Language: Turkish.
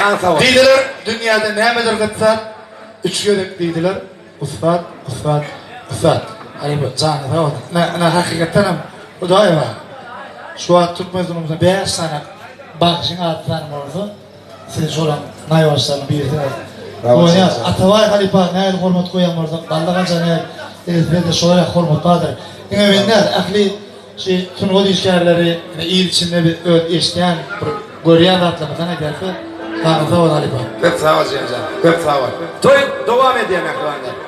Can sağ ol. Didiler dünyada nemedir gıtsat? Üç gödük didiler. Usfat, usfat, usfat. Hani bu canı sağ ol. Ne hakikaten bu da var. Şu an Türk mezunumuzda 5 tane bakışın atlarım oldu. Siz şoran nayvaşlarını bilirsiniz. Bu ne? Atavay Halipa ne el hormat koyan orada. Baldaganca ne ezberde şöyle hormat vardır. Yine benler akli şey tunğul işgərləri il içinde bir eşleyen görüyen atlamasına geldi. Sağ ol Halipa. Köp sağ ol Cemcan. Köp sağ ol. Toy devam edeyim ekranlar.